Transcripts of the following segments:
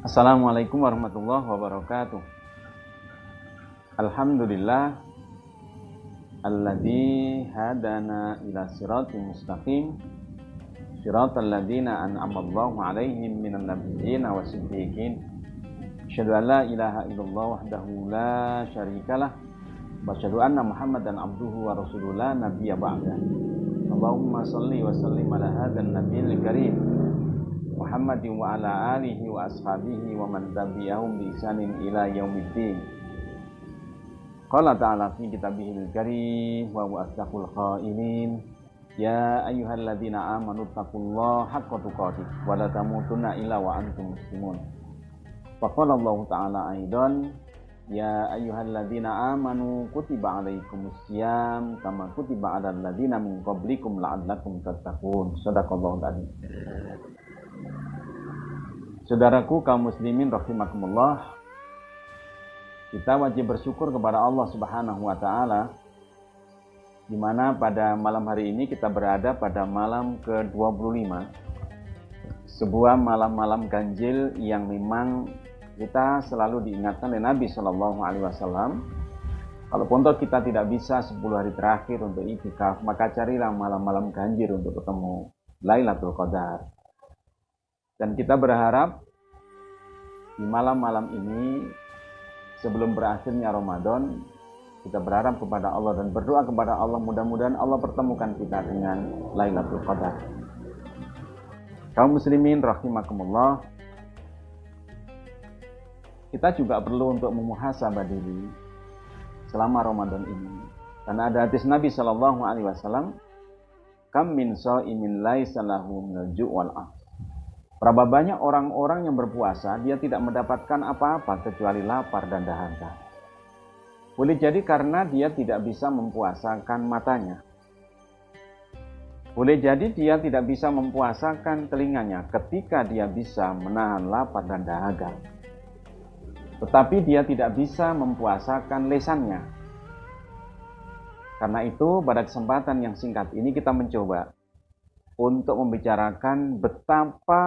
Assalamualaikum warahmatullahi wabarakatuh. Alhamdulillah alladzi hadana ila siratal mustaqim siratal ladzina an'ama Allahu 'alaihim minan nabiyyin wasiddiqin. Asyhadu an la ilaha illallah wahdahu la syarikalah wa asyhadu anna Muhammadan abduhu wa rasuluhu la nabiyya ba'da. Allahumma shalli wa sallim ala hadzal nabiyil karim Muhammadin wa ala alihi wa ashabihi wa man tabi'ahum bi ihsanin ila yaumiddin. Qala ta'ala fi kitabihil karim wa huwa asdaqul qailin. Ya ayyuhalladzina amanu taqullaha haqqa tuqatih wa la tamutunna illa wa antum muslimun. Wa qala Allah ta'ala aidan ya ayyuhalladzina amanu kutiba alaikumus syiyam kama kutiba alal ladzina min qablikum la'allakum tattaqun. Shadaqallahul adzim. Saudaraku kaum muslimin rahimakumullah, kita wajib bersyukur kepada Allah Subhanahu wa taala di mana pada malam hari ini kita berada pada malam ke-25. Sebuah malam-malam ganjil yang memang kita selalu diingatkan oleh Nabi Shallallahu alaihi wasallam. Kalaupun kita tidak bisa 10 hari terakhir untuk iktikaf, maka carilah malam-malam ganjil untuk ketemu Lailatul Qadar. Dan kita berharap di malam-malam ini sebelum berakhirnya Ramadan, kita berharap kepada Allah dan berdoa kepada Allah mudah-mudahan Allah pertemukan kita dengan Lailatul Qadar. Kaum muslimin rahimakumullah, kita juga perlu untuk memuhasabah diri selama Ramadan ini. Karena ada hadis Nabi Shallallahu alaihi wasallam, "Kam min shaimin laisa lahu minal ju' wal 'aths." Berapa banyak orang-orang yang berpuasa, dia tidak mendapatkan apa-apa kecuali lapar dan dahaga. Boleh jadi karena dia tidak bisa mempuasakan matanya. Boleh jadi dia tidak bisa mempuasakan telinganya ketika dia bisa menahan lapar dan dahaga. Tetapi dia tidak bisa mempuasakan lisannya. Karena itu pada kesempatan yang singkat ini kita mencoba untuk membicarakan betapa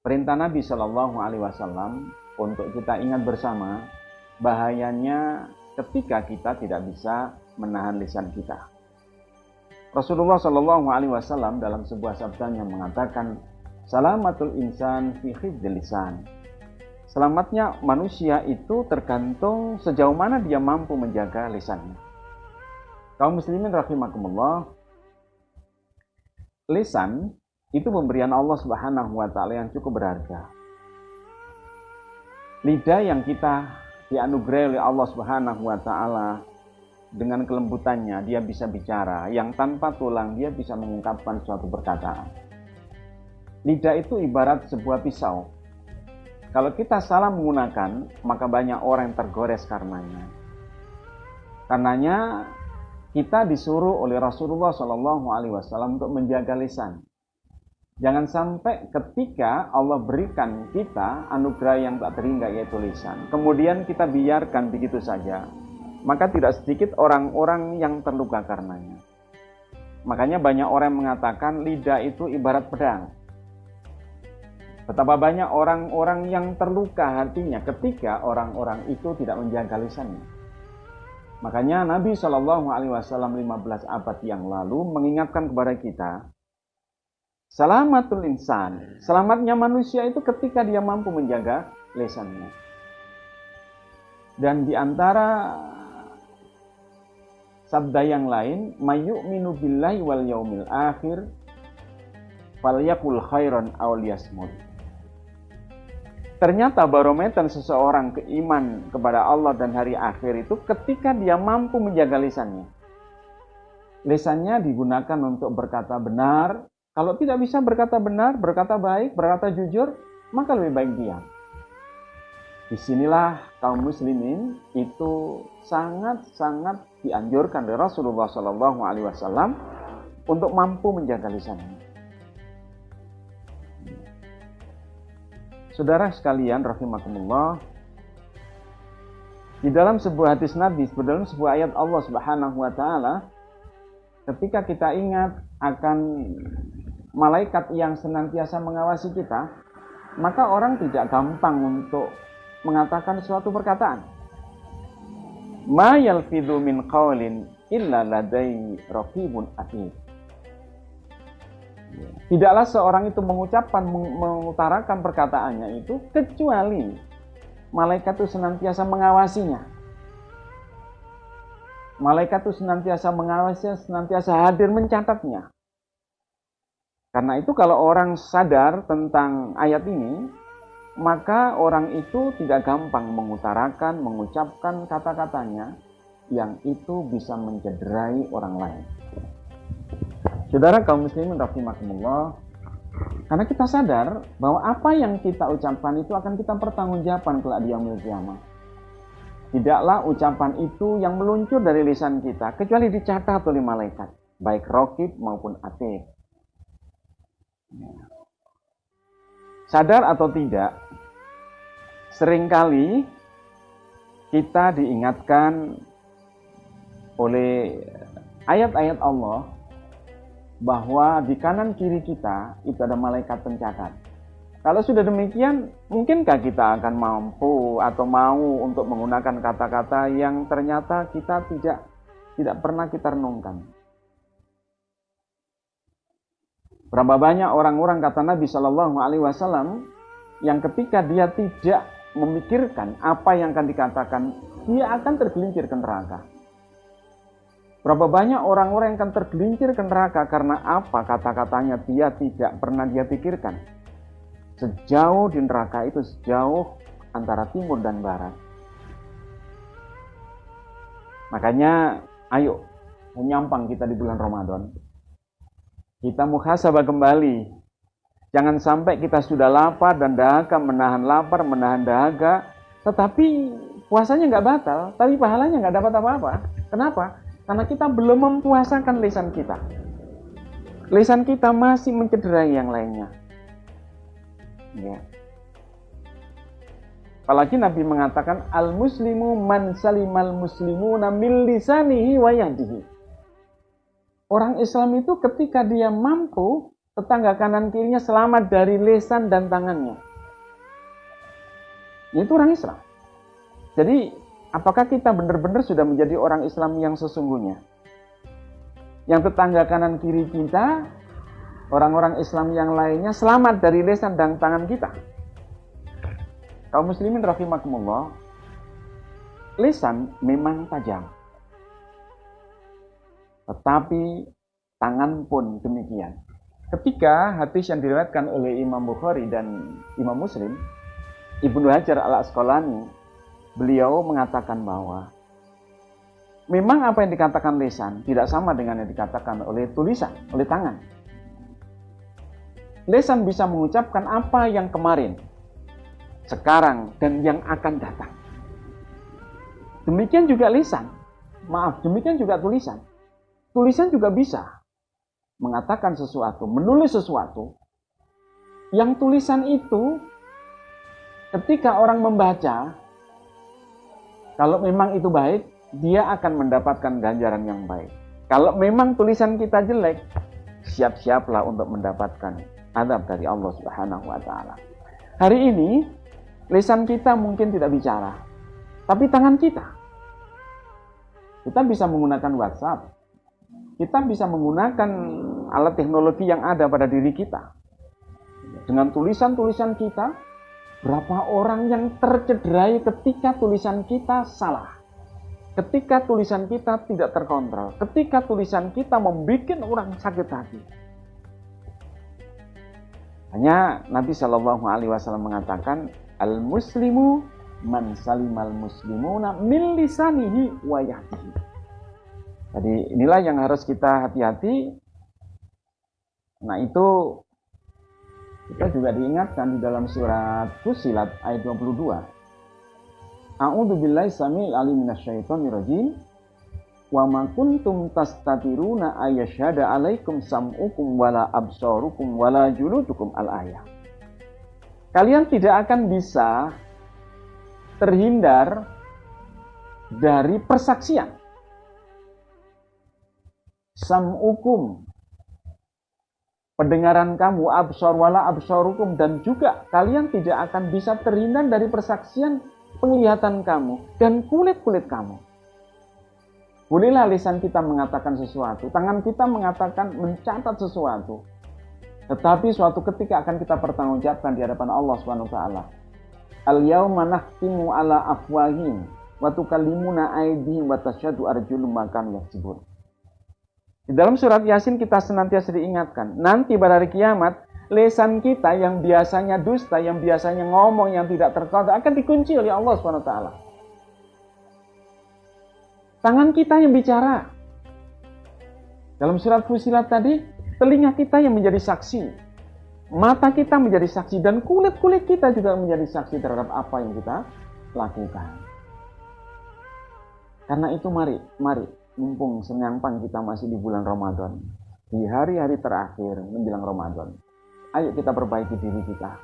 perintah Nabi Shallallahu alaihi wasallam untuk kita ingat bersama bahayanya ketika kita tidak bisa menahan lisan kita. Rasulullah Shallallahu alaihi wasallam dalam sebuah sabdanya mengatakan, "Salamatul insan fi hifdzil lisan." Selamatnya manusia itu tergantung sejauh mana dia mampu menjaga lisannya. Kaum muslimin rahimakumullah, lisan itu pemberian Allah Subhanahu wa taala yang cukup berharga. Lidah yang kita dianugerahi oleh Allah Subhanahu wa taala dengan kelembutannya, dia bisa bicara, yang tanpa tulang dia bisa mengungkapkan suatu perkataan. Lidah itu ibarat sebuah pisau. Kalau kita salah menggunakan, maka banyak orang yang tergores karenanya. Karenanya kita disuruh oleh Rasulullah Shallallahu alaihi wasallam untuk menjaga lisan. Jangan sampai ketika Allah berikan kita anugerah yang tak terhingga yaitu lisan, kemudian kita biarkan begitu saja, maka tidak sedikit orang-orang yang terluka karenanya. Makanya banyak orang yang mengatakan lidah itu ibarat pedang. Betapa banyak orang-orang yang terluka hatinya ketika orang-orang itu tidak menjaga lisannya. Makanya Nabi Shallallahu alaihi wasallam 15 abad yang lalu mengingatkan kepada kita, salamatul insan, selamatnya manusia itu ketika dia mampu menjaga lisannya. Dan di antara sabda yang lain, mayyu'minu billahi wal yaumil akhir falyakul khairan aw liyasmut. Ternyata barometer seseorang keiman kepada Allah dan hari akhir itu ketika dia mampu menjaga lisannya. Lisannya digunakan untuk berkata benar. Kalau tidak bisa berkata benar, berkata baik, berkata jujur, maka lebih baik diam. Disinilah kaum muslimin itu sangat-sangat dianjurkan oleh Rasulullah Shallallahu alaihi wasallam untuk mampu menjaga lisannya. Saudara sekalian rahimakumullah, di dalam sebuah hadis Nabi, di dalam sebuah ayat Allah Subhanahu wa taala, ketika kita ingat akan malaikat yang senantiasa mengawasi kita, maka orang tidak gampang untuk mengatakan suatu perkataan. Ma yalfidhu min qawlin illa ladai raqibun atid. Tidaklah seorang itu mengucapkan, mengutarakan perkataannya itu kecuali malaikat itu senantiasa mengawasinya. Malaikat itu senantiasa mengawasinya, senantiasa hadir mencatatnya. Karena itu kalau orang sadar tentang ayat ini, maka orang itu tidak gampang mengutarakan, mengucapkan kata-katanya yang itu bisa mencederai orang lain. Saudara kaum muslimin rahimakumullah, karena kita sadar bahwa apa yang kita ucapkan itu akan kita pertanggungjawabkan kelak di yaumil qiyamah. Tidaklah ucapan itu yang meluncur dari lisan kita kecuali dicatat oleh malaikat, baik raqib maupun atid. Sadar atau tidak, seringkali kita diingatkan oleh ayat-ayat Allah bahwa di kanan kiri kita itu ada malaikat pencatat. Kalau sudah demikian, mungkinkah kita akan mampu atau mau untuk menggunakan kata-kata yang ternyata kita tidak pernah kita renungkan? Berapa banyak orang-orang, kata Nabi Shallallahu Alaihi Wasallam, yang ketika dia tidak memikirkan apa yang akan dikatakan, dia akan tergelincir ke neraka. Berapa banyak orang-orang yang akan tergelincir ke neraka karena apa kata-katanya dia tidak pernah dia pikirkan. Sejauh di neraka itu, sejauh antara timur dan barat. Makanya ayo menyampang kita di bulan Ramadan. Kita muhasabah kembali. Jangan sampai kita sudah lapar dan dahaga, menahan lapar, menahan dahaga, tetapi puasanya nggak batal, tapi pahalanya nggak dapat apa-apa. Kenapa? Karena kita belum mempuasakan lisan kita. Lisan kita masih mencederai yang lainnya. Ya. Apalagi Nabi mengatakan al-muslimu man salimal muslimuna min lisanihi wa yadihi. Orang Islam itu ketika dia mampu, tetangga kanan kirinya selamat dari lisan dan tangannya. Itu orang Islam. Jadi apakah kita benar-benar sudah menjadi orang Islam yang sesungguhnya? Yang tetangga kanan kiri kita, orang-orang Islam yang lainnya selamat dari lisan dan tangan kita. Kaum muslimin rahimakumullah, lisan memang tajam. Tetapi tangan pun demikian. Ketika hadis yang diriwayatkan oleh Imam Bukhari dan Imam Muslim, Ibnu Hajar al-Asqalani, beliau mengatakan bahwa memang apa yang dikatakan lisan tidak sama dengan yang dikatakan oleh tulisan, oleh tangan. Lisan bisa mengucapkan apa yang kemarin, sekarang, dan yang akan datang. Demikian juga lisan. Demikian juga tulisan. Tulisan juga bisa mengatakan sesuatu, menulis sesuatu. Yang tulisan itu, ketika orang membaca, kalau memang itu baik, dia akan mendapatkan ganjaran yang baik. Kalau memang tulisan kita jelek, siap-siaplah untuk mendapatkan azab dari Allah Subhanahu wa Ta'ala. Hari ini, lisan kita mungkin tidak bicara, tapi tangan kita bisa menggunakan WhatsApp. Kita bisa menggunakan alat teknologi yang ada pada diri kita. Dengan tulisan-tulisan kita, berapa orang yang tercederai ketika tulisan kita salah. Ketika tulisan kita tidak terkontrol. Ketika tulisan kita membuat orang sakit hati. Hanya Nabi Shallallahu Alaihi Wasallam mengatakan, al-muslimu man salimal muslimuna min lisanihi wa yadihi. Jadi inilah yang harus kita hati-hati. Nah itu kita juga diingatkan di dalam surat Fussilat ayat 22. A'udzu billahi samil alim minasyaitonir rajim. Wa ma kuntum tastatiruna ayasyhada alaikum sam'ukum wala absarukum wala juludukum al-ayah. Kalian tidak akan bisa terhindar dari persaksian. Sam'ukum, pendengaran kamu, absor wala absorukum, dan juga kalian tidak akan bisa terhindar dari persaksian penglihatan kamu dan kulit-kulit kamu. Bolehlah lisan kita mengatakan sesuatu, tangan kita mengatakan, mencatat sesuatu, tetapi suatu ketika akan kita pertanggungjawabkan di hadapan Allah Subhanahu wa taala. Al-yauma nakhtimu ala afwahihim wa tukallimuna aydihim wa tashhadu arjuluhum ma kanu yaksibun. Di dalam surat Yasin kita senantiasa diingatkan, nanti pada hari kiamat, lisan kita yang biasanya dusta, yang biasanya ngomong, yang tidak terkontrol, akan dikunci oleh Allah SWT. Tangan kita yang bicara. Dalam surat Fusilat tadi, telinga kita yang menjadi saksi. Mata kita menjadi saksi, dan kulit-kulit kita juga menjadi saksi terhadap apa yang kita lakukan. Karena itu mari, mumpung senyampang kita masih di bulan Ramadan, di hari-hari terakhir menjelang Ramadan, ayo kita perbaiki diri kita.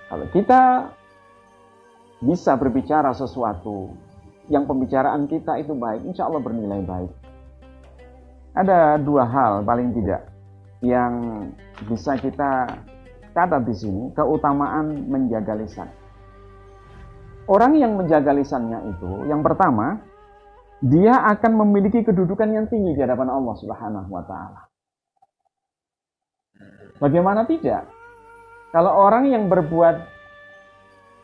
Kalau kita bisa berbicara sesuatu yang pembicaraan kita itu baik, insya Allah bernilai baik. Ada dua hal paling tidak yang bisa kita catat di sini, keutamaan menjaga lisan. Orang yang menjaga lisannya itu, yang pertama, dia akan memiliki kedudukan yang tinggi di hadapan Allah Subhanahu wa taala. Bagaimana tidak? Kalau orang yang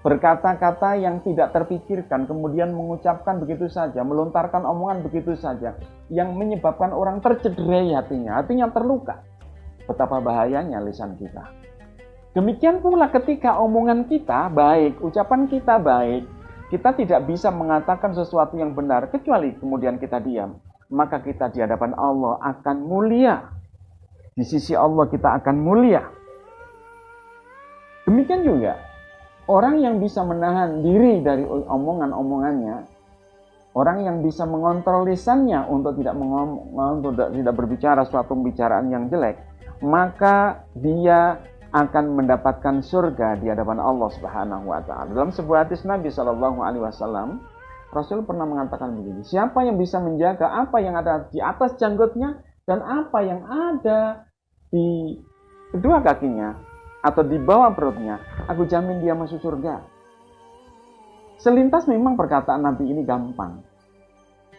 berkata-kata yang tidak terpikirkan, kemudian mengucapkan begitu saja, melontarkan omongan begitu saja, yang menyebabkan orang tercederai hatinya terluka. Betapa bahayanya lisan kita. Demikian pula ketika omongan kita baik, ucapan kita baik, kita tidak bisa mengatakan sesuatu yang benar kecuali kemudian kita diam. Maka kita di hadapan Allah akan mulia. Di sisi Allah kita akan mulia. Demikian juga orang yang bisa menahan diri dari omongan-omongannya, orang yang bisa mengontrol lisannya untuk tidak berbicara suatu pembicaraan yang jelek, maka dia akan mendapatkan surga di hadapan Allah Subhanahu wa taala. Dalam sebuah hadis Nabi sallallahu alaihi wasallam, Rasul pernah mengatakan begini, siapa yang bisa menjaga apa yang ada di atas janggutnya dan apa yang ada di kedua kakinya atau di bawah perutnya, aku jamin dia masuk surga. Selintas memang perkataan Nabi ini gampang,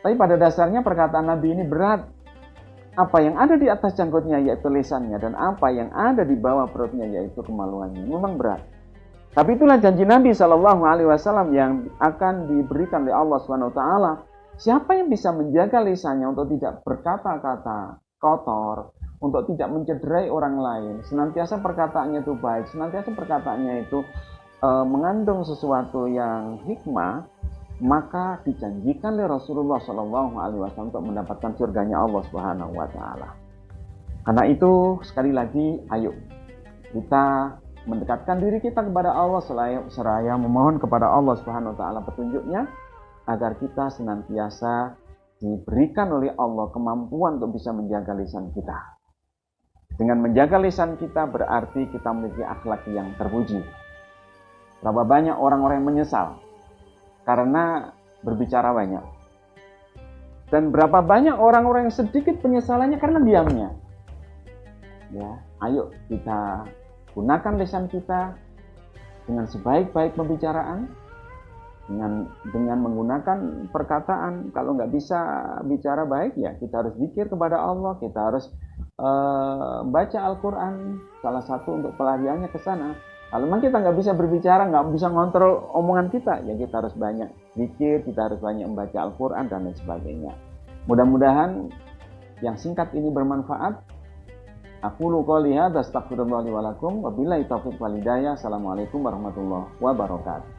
tapi pada dasarnya perkataan Nabi ini berat. Apa yang ada di atas janggutnya yaitu lisannya, dan apa yang ada di bawah perutnya yaitu kemaluannya. Memang berat. Tapi itulah janji Nabi SAW yang akan diberikan oleh Allah SWT. Siapa yang bisa menjaga lisannya untuk tidak berkata-kata kotor, untuk tidak mencederai orang lain, senantiasa perkataannya itu baik, senantiasa perkataannya itu mengandung sesuatu yang hikmah, maka dijanjikan oleh Rasulullah SAW untuk mendapatkan surganya Allah Subhanahu wa taala. Karena itu sekali lagi, ayo kita mendekatkan diri kita kepada Allah seraya memohon kepada Allah Subhanahu wa taala petunjuknya agar kita senantiasa diberikan oleh Allah kemampuan untuk bisa menjaga lisan kita. Dengan menjaga lisan kita berarti kita memiliki akhlak yang terpuji. Berapa banyak orang-orang yang menyesal karena berbicara banyak. Dan berapa banyak orang-orang yang sedikit penyesalannya karena diamnya. Ya, ayo kita gunakan lisan kita dengan sebaik-baik pembicaraan, dengan menggunakan perkataan. Kalau nggak bisa bicara baik, ya kita harus zikir kepada Allah, kita harus baca Al-Quran. Salah satu untuk pelariannya ke sana. Kalau memang kita nggak bisa berbicara, nggak bisa ngontrol omongan kita, ya kita harus banyak zikir, kita harus banyak membaca Al-Quran dan lain sebagainya. Mudah-mudahan yang singkat ini bermanfaat. Aqulu qouli hadza astaghfirullah li wa lakum wa billahi taufiq wal hidayah. Assalamualaikum warahmatullahi wabarakatuh.